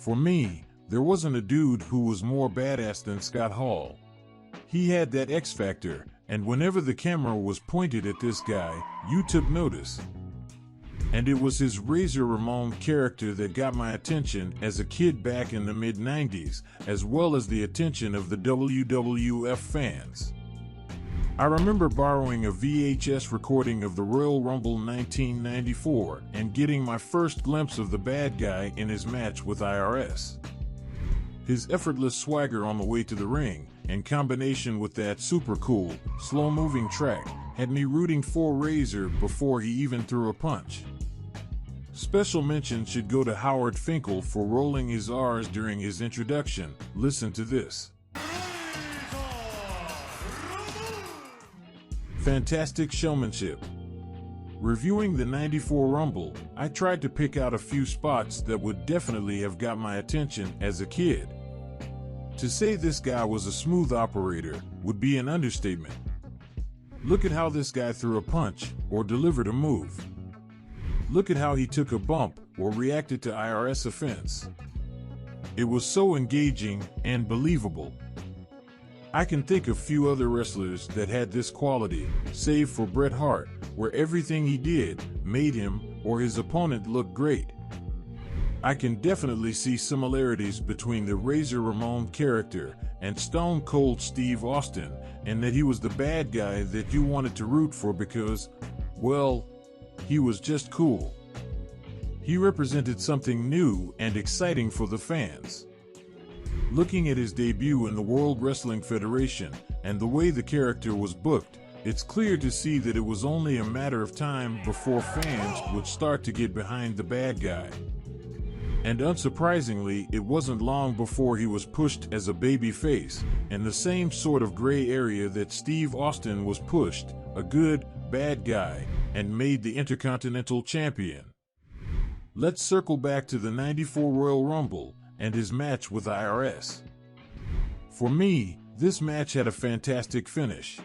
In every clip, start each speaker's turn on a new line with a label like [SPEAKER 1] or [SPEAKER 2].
[SPEAKER 1] For me, there wasn't a dude who was more badass than Scott Hall. He had that X factor, and whenever the camera was pointed at this guy, you took notice. And it was his Razor Ramon character that got my attention as a kid back in the mid-90s, as well as the attention of the WWF fans. I remember borrowing a VHS recording of the Royal Rumble 1994 and getting my first glimpse of the bad guy in his match with IRS. His effortless swagger on the way to the ring, in combination with that super cool, slow-moving track, had me rooting for Razor before he even threw a punch. Special mention should go to Howard Finkel for rolling his R's during his introduction. Listen to this. Fantastic showmanship. Reviewing the '94 Rumble, I tried to pick out a few spots that would definitely have got my attention as a kid. To say this guy was a smooth operator would be an understatement. Look at how this guy threw a punch or delivered a move. Look at how he took a bump or reacted to IRS offense. It was so engaging and believable. I can think of few other wrestlers that had this quality, save for Bret Hart, where everything he did made him or his opponent look great. I can definitely see similarities between the Razor Ramon character and Stone Cold Steve Austin, and that he was the bad guy that you wanted to root for because, well, he was just cool. He represented something new and exciting for the fans. Looking at his debut in the World Wrestling Federation and the way the character was booked, it's clear to see that it was only a matter of time before fans would start to get behind the bad guy. And unsurprisingly, it wasn't long before he was pushed as a baby face, in the same sort of gray area that Steve Austin was pushed, a good, bad guy, and made the Intercontinental Champion. Let's circle back to the '94 Royal Rumble and his match with IRS. For me, this match had a fantastic finish.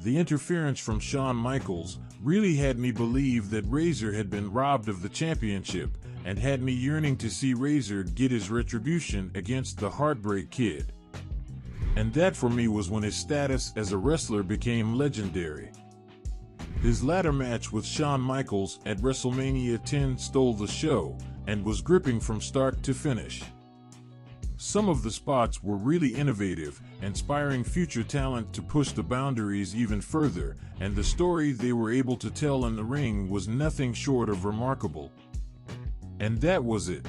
[SPEAKER 1] The interference from Shawn Michaels really had me believe that Razor had been robbed of the championship and had me yearning to see Razor get his retribution against the Heartbreak Kid. And that for me was when his status as a wrestler became legendary. His latter match with Shawn Michaels at WrestleMania 10 stole the show and was gripping from start to finish. Some of the spots were really innovative, inspiring future talent to push the boundaries even further, and the story they were able to tell in the ring was nothing short of remarkable. And that was it.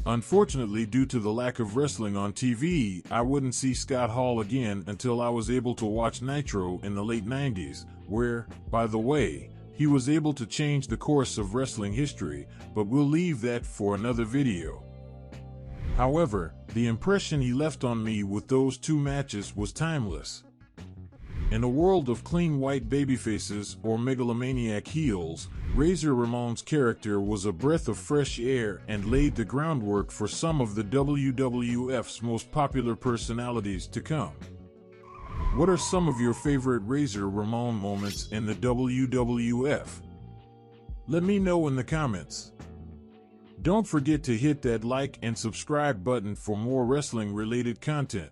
[SPEAKER 1] Unfortunately, due to the lack of wrestling on TV, I wouldn't see Scott Hall again until I was able to watch Nitro in the late '90s, where, by the way, he was able to change the course of wrestling history, but we'll leave that for another video. However, the impression he left on me with those two matches was timeless. In a world of clean white babyfaces or megalomaniac heels, Razor Ramon's character was a breath of fresh air and laid the groundwork for some of the WWF's most popular personalities to come. What are some of your favorite Razor Ramon moments in the WWF? Let me know in the comments. Don't forget to hit that like and subscribe button for more wrestling-related content.